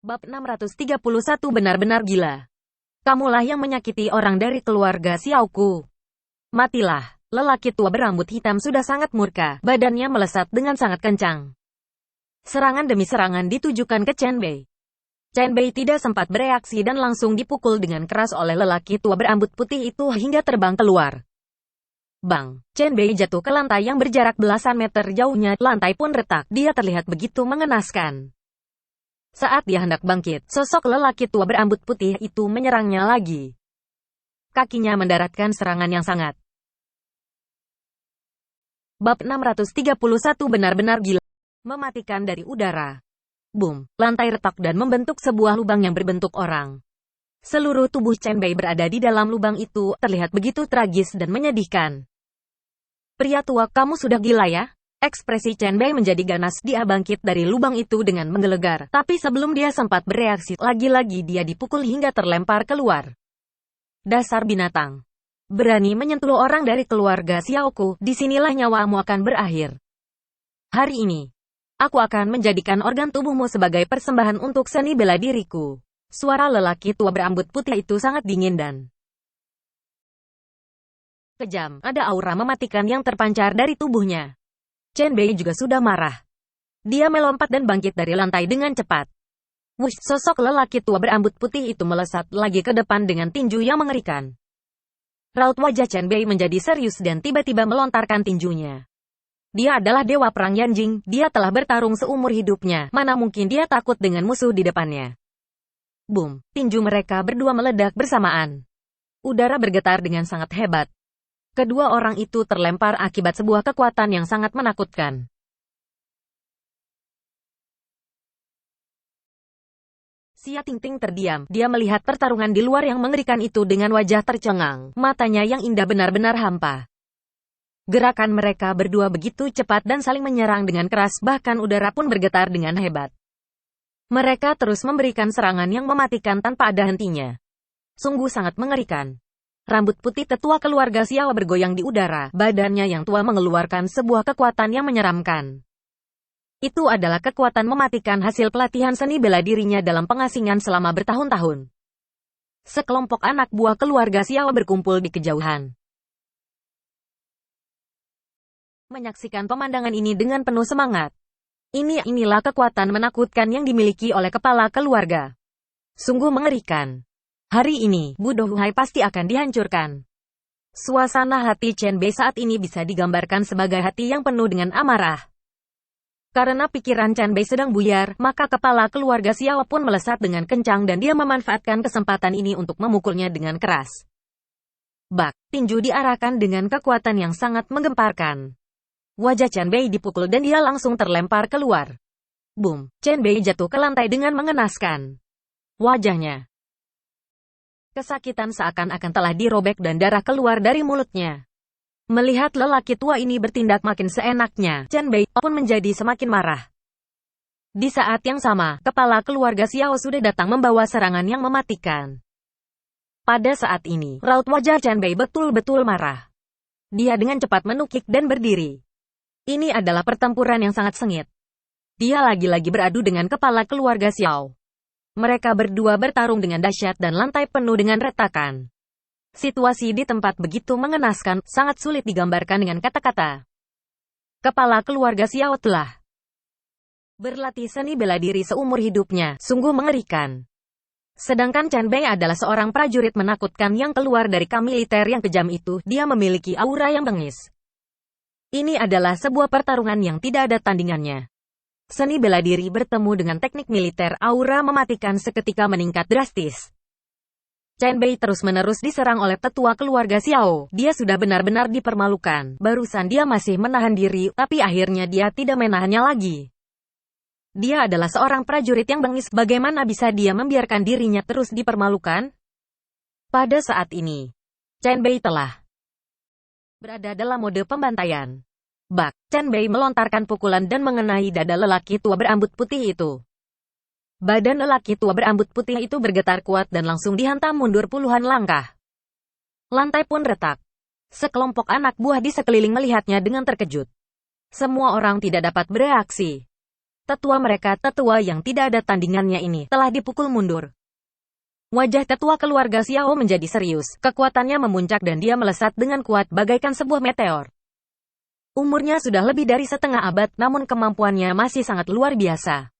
Bab 631 benar-benar gila. Kamulah yang menyakiti orang dari keluarga Xiaoku. Matilah. Lelaki tua berambut hitam sudah sangat murka, badannya melesat dengan sangat kencang. Serangan demi serangan ditujukan ke Chen Bei. Chen Bei tidak sempat bereaksi dan langsung dipukul dengan keras oleh lelaki tua berambut putih itu hingga terbang keluar. Bang! Chen Bei jatuh ke lantai yang berjarak belasan meter jauhnya, lantai pun retak, dia terlihat begitu mengenaskan. Saat dia hendak bangkit, sosok lelaki tua berambut putih itu menyerangnya lagi. Kakinya mendaratkan serangan yang sangat. Bab 631 benar-benar gila. Mematikan dari udara. Boom! Lantai retak dan membentuk sebuah lubang yang berbentuk orang. Seluruh tubuh Chen Bei berada di dalam lubang itu, terlihat begitu tragis dan menyedihkan. Pria tua, kamu sudah gila ya? Ekspresi Chen Bei menjadi ganas, dia bangkit dari lubang itu dengan menggelegar. Tapi sebelum dia sempat bereaksi, lagi-lagi dia dipukul hingga terlempar keluar. Dasar binatang. Berani menyentuh orang dari keluarga Xiaoku, disinilah nyawamu akan berakhir. Hari ini, aku akan menjadikan organ tubuhmu sebagai persembahan untuk seni bela diriku. Suara lelaki tua berambut putih itu sangat dingin dan kejam. Ada aura mematikan yang terpancar dari tubuhnya. Chen Bei juga sudah marah. Dia melompat dan bangkit dari lantai dengan cepat. Wush, sosok lelaki tua berambut putih itu melesat lagi ke depan dengan tinju yang mengerikan. Raut wajah Chen Bei menjadi serius dan tiba-tiba melontarkan tinjunya. Dia adalah dewa perang Yanjing, dia telah bertarung seumur hidupnya, mana mungkin dia takut dengan musuh di depannya. Boom, tinju mereka berdua meledak bersamaan. Udara bergetar dengan sangat hebat. Kedua orang itu terlempar akibat sebuah kekuatan yang sangat menakutkan. Xia Tingting terdiam, dia melihat pertarungan di luar yang mengerikan itu dengan wajah tercengang, matanya yang indah benar-benar hampa. Gerakan mereka berdua begitu cepat dan saling menyerang dengan keras, bahkan udara pun bergetar dengan hebat. Mereka terus memberikan serangan yang mematikan tanpa ada hentinya. Sungguh sangat mengerikan. Rambut putih tetua keluarga Xiao bergoyang di udara, badannya yang tua mengeluarkan sebuah kekuatan yang menyeramkan. Itu adalah kekuatan mematikan hasil pelatihan seni bela dirinya dalam pengasingan selama bertahun-tahun. Sekelompok anak buah keluarga Xiao berkumpul di kejauhan. Menyaksikan pemandangan ini dengan penuh semangat. Inilah kekuatan menakutkan yang dimiliki oleh kepala keluarga. Sungguh mengerikan. Hari ini, Budohuhai pasti akan dihancurkan. Suasana hati Chen Bei saat ini bisa digambarkan sebagai hati yang penuh dengan amarah. Karena pikiran Chen Bei sedang buyar, maka kepala keluarga Xiao pun melesat dengan kencang dan dia memanfaatkan kesempatan ini untuk memukulnya dengan keras. Bak, tinju diarahkan dengan kekuatan yang sangat menggemparkan. Wajah Chen Bei dipukul dan dia langsung terlempar keluar. Boom, Chen Bei jatuh ke lantai dengan mengenaskan. Wajahnya kesakitan seakan-akan telah dirobek dan darah keluar dari mulutnya. Melihat lelaki tua ini bertindak makin seenaknya, Chen Bei pun menjadi semakin marah. Di saat yang sama, kepala keluarga Xiao sudah datang membawa serangan yang mematikan. Pada saat ini, raut wajah Chen Bei betul-betul marah. Dia dengan cepat menukik dan berdiri. Ini adalah pertempuran yang sangat sengit. Dia lagi-lagi beradu dengan kepala keluarga Xiao. Mereka berdua bertarung dengan dahsyat dan lantai penuh dengan retakan. Situasi di tempat begitu mengenaskan, sangat sulit digambarkan dengan kata-kata. Kepala keluarga Xiao telah berlatih seni bela diri seumur hidupnya, sungguh mengerikan. Sedangkan Chen Bei adalah seorang prajurit menakutkan yang keluar dari kamp militer yang kejam itu, dia memiliki aura yang bengis. Ini adalah sebuah pertarungan yang tidak ada tandingannya. Seni bela diri bertemu dengan teknik militer, aura mematikan seketika meningkat drastis. Chen Bei terus-menerus diserang oleh tetua keluarga Xiao. Dia sudah benar-benar dipermalukan. Barusan dia masih menahan diri, tapi akhirnya dia tidak menahannya lagi. Dia adalah seorang prajurit yang bengis, bagaimana bisa dia membiarkan dirinya terus dipermalukan? Pada saat ini, Chen Bei telah berada dalam mode pembantaian. Bak, Chen Bei melontarkan pukulan dan mengenai dada lelaki tua berambut putih itu. Badan lelaki tua berambut putih itu bergetar kuat dan langsung dihantam mundur puluhan langkah. Lantai pun retak. Sekelompok anak buah di sekeliling melihatnya dengan terkejut. Semua orang tidak dapat bereaksi. Tetua yang tidak ada tandingannya ini, telah dipukul mundur. Wajah tetua keluarga Xiao menjadi serius, kekuatannya memuncak dan dia melesat dengan kuat bagaikan sebuah meteor. Umurnya sudah lebih dari setengah abad, namun kemampuannya masih sangat luar biasa.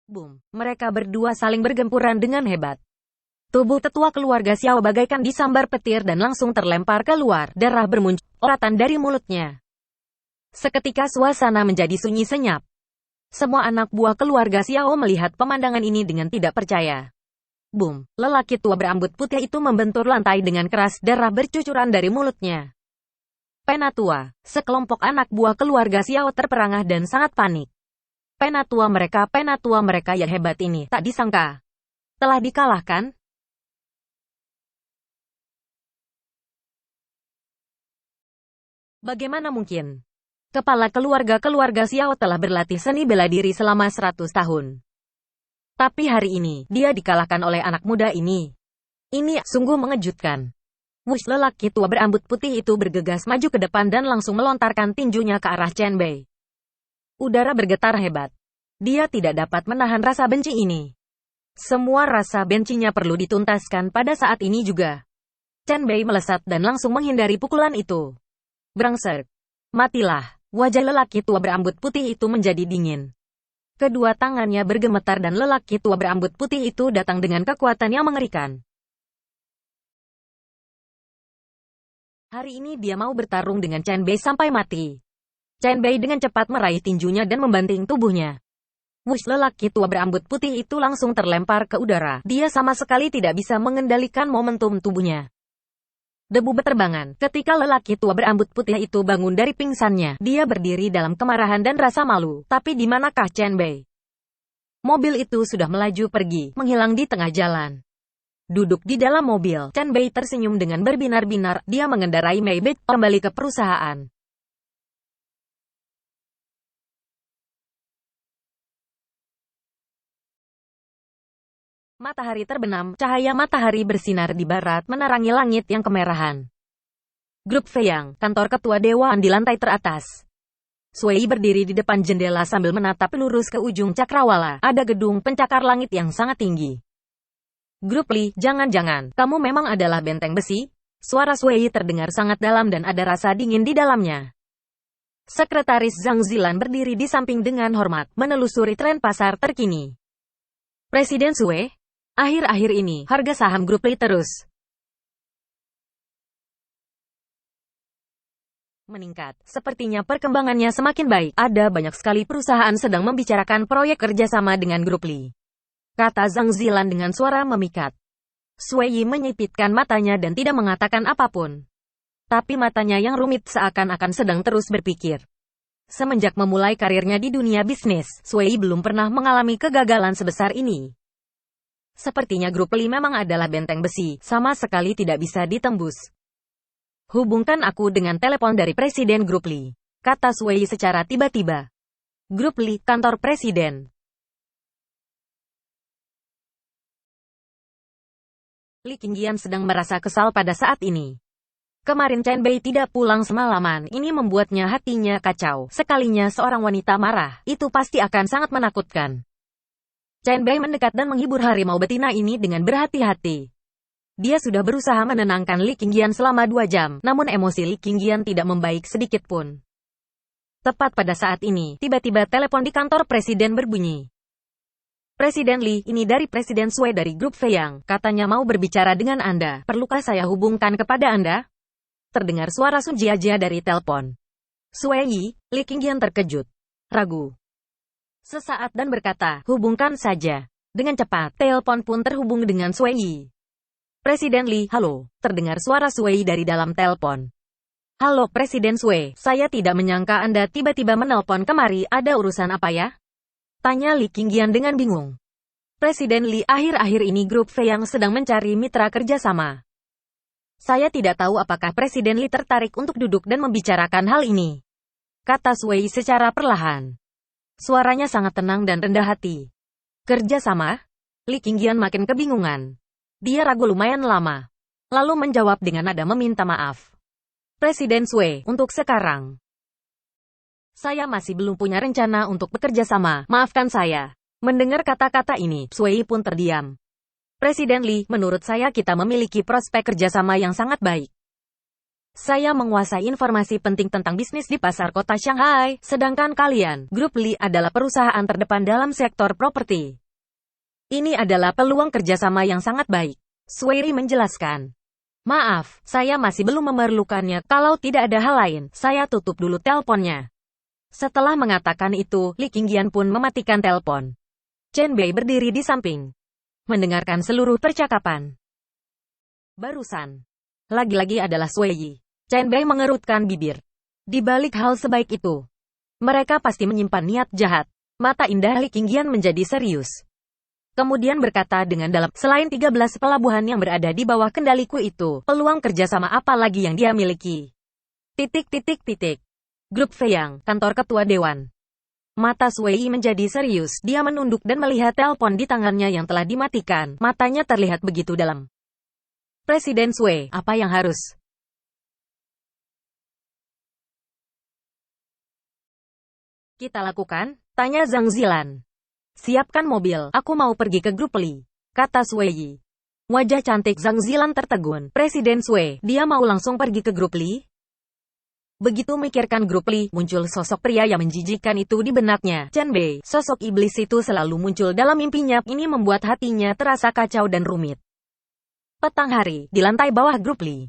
Boom! Mereka berdua saling bergempuran dengan hebat. Tubuh tetua keluarga Xiao bagaikan disambar petir dan langsung terlempar keluar, darah bermunculan dari mulutnya. Seketika suasana menjadi sunyi senyap. Semua anak buah keluarga Xiao melihat pemandangan ini dengan tidak percaya. Boom! Lelaki tua berambut putih itu membentur lantai dengan keras, darah bercucuran dari mulutnya. Penatua, sekelompok anak buah keluarga Xiao terperangah dan sangat panik. Penatua mereka yang hebat ini, tak disangka telah dikalahkan. Bagaimana mungkin? Kepala keluarga Xiao telah berlatih seni bela diri selama 100 tahun. Tapi hari ini, dia dikalahkan oleh anak muda ini. Ini sungguh mengejutkan. Wush, lelaki tua berambut putih itu bergegas maju ke depan dan langsung melontarkan tinjunya ke arah Chen Bei. Udara bergetar hebat. Dia tidak dapat menahan rasa benci ini. Semua rasa bencinya perlu dituntaskan pada saat ini juga. Chen Bei melesat dan langsung menghindari pukulan itu. Brengsek. Matilah. Wajah lelaki tua berambut putih itu menjadi dingin. Kedua tangannya bergemetar dan lelaki tua berambut putih itu datang dengan kekuatan yang mengerikan. Hari ini dia mau bertarung dengan Chen Bei sampai mati. Chen Bei dengan cepat meraih tinjunya dan membanting tubuhnya. Wush, lelaki tua berambut putih itu langsung terlempar ke udara. Dia sama sekali tidak bisa mengendalikan momentum tubuhnya. Debu berterbangan. Ketika lelaki tua berambut putih itu bangun dari pingsannya, dia berdiri dalam kemarahan dan rasa malu. Tapi di manakah Chen Bei? Mobil itu sudah melaju pergi, menghilang di tengah jalan. Duduk di dalam mobil, Chen Bei tersenyum dengan berbinar-binar. Dia mengendarai Maybach kembali ke perusahaan. Matahari terbenam, cahaya matahari bersinar di barat menerangi langit yang kemerahan. Grup Feyang, kantor ketua dewan di lantai teratas. Sui berdiri di depan jendela sambil menatap lurus ke ujung cakrawala. Ada gedung pencakar langit yang sangat tinggi. Grup Li, jangan-jangan, kamu memang adalah benteng besi? Suara Sui terdengar sangat dalam dan ada rasa dingin di dalamnya. Sekretaris Zhang Zilan berdiri di samping dengan hormat, menelusuri tren pasar terkini. Presiden Sui, akhir-akhir ini, harga saham Grup Li terus meningkat. Sepertinya perkembangannya semakin baik. Ada banyak sekali perusahaan sedang membicarakan proyek kerjasama dengan Grup Li, kata Zhang Zilan dengan suara memikat. Sui menyipitkan matanya dan tidak mengatakan apapun. Tapi matanya yang rumit seakan-akan sedang terus berpikir. Semenjak memulai karirnya di dunia bisnis, Sui belum pernah mengalami kegagalan sebesar ini. Sepertinya Grup Li memang adalah benteng besi, sama sekali tidak bisa ditembus. Hubungkan aku dengan telepon dari Presiden Grup Li, kata Sui secara tiba-tiba. Grup Li, kantor Presiden. Li Qingyan sedang merasa kesal pada saat ini. Kemarin Chen Bei tidak pulang semalaman, ini membuatnya hatinya kacau. Sekalinya seorang wanita marah, itu pasti akan sangat menakutkan. Chen Bei mendekat dan menghibur harimau betina ini dengan berhati-hati. Dia sudah berusaha menenangkan Li Qingyan selama 2 jam, namun emosi Li Qingyan tidak membaik sedikit pun. Tepat pada saat ini, tiba-tiba telepon di kantor presiden berbunyi. Presiden Li, ini dari Presiden Sui dari Grup Feyang, katanya mau berbicara dengan Anda. Perlukah saya hubungkan kepada Anda? Terdengar suara Sun Jiajia dari telepon. Sui, Li Qingyan terkejut, ragu sesaat dan berkata, hubungkan saja. Dengan cepat, telepon pun terhubung dengan Sui. Presiden Li, halo, terdengar suara Sui dari dalam telepon. Halo Presiden Sui, saya tidak menyangka Anda tiba-tiba menelpon kemari, ada urusan apa ya? Tanya Li Qingyan dengan bingung. Presiden Li, akhir-akhir ini Grup Feyang sedang mencari mitra kerjasama. Saya tidak tahu apakah Presiden Li tertarik untuk duduk dan membicarakan hal ini, kata Sui secara perlahan. Suaranya sangat tenang dan rendah hati. Kerjasama? Li Qingyan makin kebingungan. Dia ragu lumayan lama, lalu menjawab dengan nada meminta maaf. Presiden Sui, untuk sekarang, Saya masih belum punya rencana untuk bekerja sama, maafkan saya. Mendengar kata-kata ini, Sui pun terdiam. Presiden Li, menurut saya kita memiliki prospek kerjasama yang sangat baik. Saya menguasai informasi penting tentang bisnis di pasar kota Shanghai, sedangkan kalian, Grup Li adalah perusahaan terdepan dalam sektor properti. Ini adalah peluang kerjasama yang sangat baik. Sui menjelaskan. Maaf, saya masih belum memerlukannya. Kalau tidak ada hal lain, saya tutup dulu teleponnya. Setelah mengatakan itu, Li Qingyan pun mematikan telepon. Chen Bei berdiri di samping, mendengarkan seluruh percakapan. Barusan. Lagi-lagi adalah Sui Yi. Chen Bei mengerutkan bibir. Di balik hal sebaik itu, mereka pasti menyimpan niat jahat. Mata indah Li Qingyan menjadi serius. Kemudian berkata dengan dalam, selain 13 pelabuhan yang berada di bawah kendaliku itu, peluang kerjasama apa lagi yang dia miliki? Grup Feyang, kantor ketua dewan. Mata Sui menjadi serius, dia menunduk dan melihat telepon di tangannya yang telah dimatikan, matanya terlihat begitu dalam. Presiden Sui, apa yang harus kita lakukan? Tanya Zhang Zilan. Siapkan mobil, aku mau pergi ke Grup Li, kata Sui. Wajah cantik Zhang Zilan tertegun. Presiden Sui, dia mau langsung pergi ke Grup Li? Begitu mikirkan Grup Li, muncul sosok pria yang menjijikkan itu di benaknya. Chen Bei, sosok iblis itu selalu muncul dalam mimpinya. Ini membuat hatinya terasa kacau dan rumit. Petang hari, di lantai bawah Grup Li.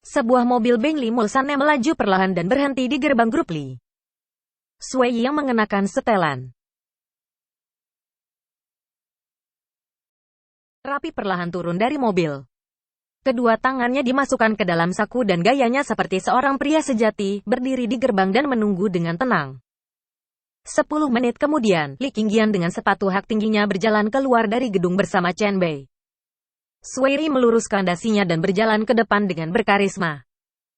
Sebuah mobil Bentley Mulsanne melaju perlahan dan berhenti di gerbang Grup Li. Sui yang mengenakan setelan rapi perlahan turun dari mobil. Kedua tangannya dimasukkan ke dalam saku dan gayanya seperti seorang pria sejati, berdiri di gerbang dan menunggu dengan tenang. 10 menit kemudian, Li Qingyan dengan sepatu hak tingginya berjalan keluar dari gedung bersama Chen Bei. Sui meluruskan dasinya dan berjalan ke depan dengan berkarisma.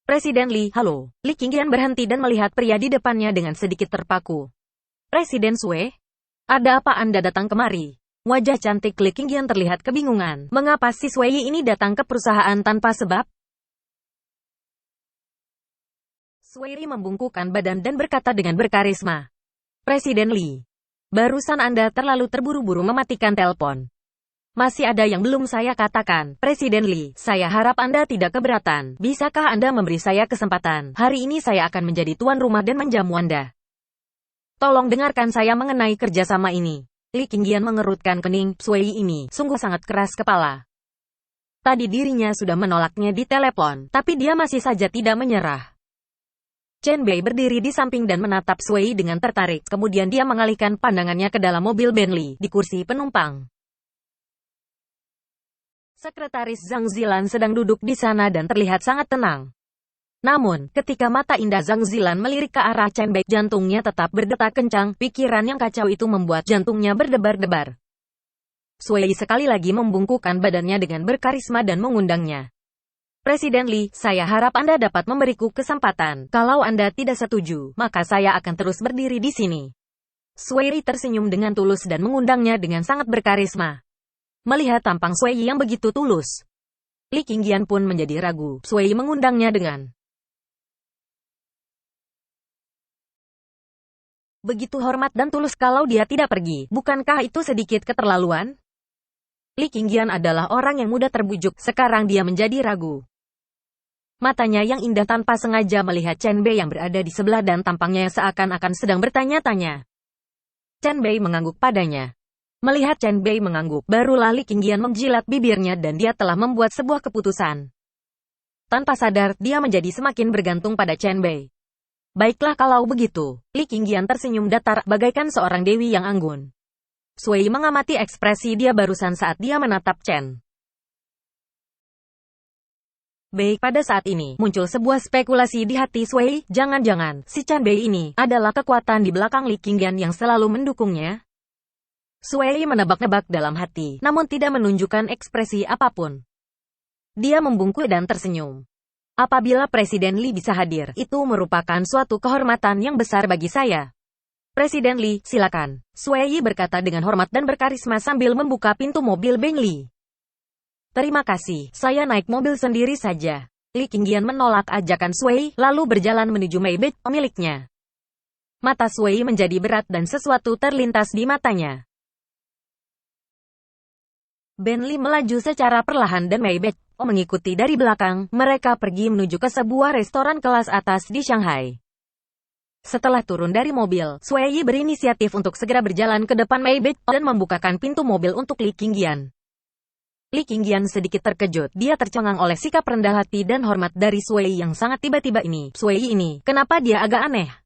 Presiden Li, halo. Li Qingyan berhenti dan melihat pria di depannya dengan sedikit terpaku. Presiden Sui? Ada apa Anda datang kemari? Wajah cantik Li Qingyan terlihat kebingungan. Mengapa si Sui ini datang ke perusahaan tanpa sebab? Sui membungkukkan badan dan berkata dengan berkarisma. Presiden Li, barusan Anda terlalu terburu-buru mematikan telepon. Masih ada yang belum saya katakan. Presiden Li, saya harap Anda tidak keberatan. Bisakah Anda memberi saya kesempatan? Hari ini saya akan menjadi tuan rumah dan menjamu Anda. Tolong dengarkan saya mengenai kerjasama ini. Li Qingyan mengerutkan kening. Sui ini sungguh sangat keras kepala. Tadi dirinya sudah menolaknya di telepon, tapi dia masih saja tidak menyerah. Chen Bei berdiri di samping dan menatap Sui dengan tertarik. Kemudian dia mengalihkan pandangannya ke dalam mobil Bentley di kursi penumpang. Sekretaris Zhang Zilan sedang duduk di sana dan terlihat sangat tenang. Namun, ketika mata indah Zhang Zilan melirik ke arah Chen Bei, jantungnya tetap berdetak kencang. Pikiran yang kacau itu membuat jantungnya berdebar-debar. Sui sekali lagi membungkukkan badannya dengan berkarisma dan mengundangnya. Presiden Li, saya harap Anda dapat memberiku kesempatan. Kalau Anda tidak setuju, maka saya akan terus berdiri di sini. Sui tersenyum dengan tulus dan mengundangnya dengan sangat berkarisma. Melihat tampang Sui yang begitu tulus, Li Qingyan pun menjadi ragu. Sui mengundangnya dengan begitu hormat dan tulus. Kalau dia tidak pergi, bukankah itu sedikit keterlaluan? Li Qingyan adalah orang yang mudah terbujuk, sekarang dia menjadi ragu. Matanya yang indah tanpa sengaja melihat Chen Bei yang berada di sebelah dan tampangnya seakan-akan sedang bertanya-tanya. Chen Bei mengangguk padanya. Melihat Chen Bei mengangguk, barulah Li Qingyan menjilat bibirnya dan dia telah membuat sebuah keputusan. Tanpa sadar, dia menjadi semakin bergantung pada Chen Bei. Baiklah kalau begitu. Li Qingyan tersenyum datar, bagaikan seorang dewi yang anggun. Sui mengamati ekspresi dia barusan saat dia menatap Chen Bei. Pada saat ini, muncul sebuah spekulasi di hati Sui. Jangan-jangan, si Chen Bei ini adalah kekuatan di belakang Li Qingyan yang selalu mendukungnya. Sui menebak-nebak dalam hati, namun tidak menunjukkan ekspresi apapun. Dia membungkuk dan tersenyum. Apabila Presiden Li bisa hadir, itu merupakan suatu kehormatan yang besar bagi saya. Presiden Li, silakan. Sui berkata dengan hormat dan berkarisma sambil membuka pintu mobil Bentley. Terima kasih, saya naik mobil sendiri saja. Li Qingyan menolak ajakan Sui, lalu berjalan menuju Maybach miliknya. Mata Sui menjadi berat dan sesuatu terlintas di matanya. Bentley melaju secara perlahan dan Maybach mengikuti dari belakang. Mereka pergi menuju ke sebuah restoran kelas atas di Shanghai. Setelah turun dari mobil, Sui berinisiatif untuk segera berjalan ke depan Maybach dan membukakan pintu mobil untuk Li Qingyan. Li Qingyan sedikit terkejut. Dia tercengang oleh sikap rendah hati dan hormat dari Sui yang sangat tiba-tiba ini. Sui ini, kenapa dia agak aneh?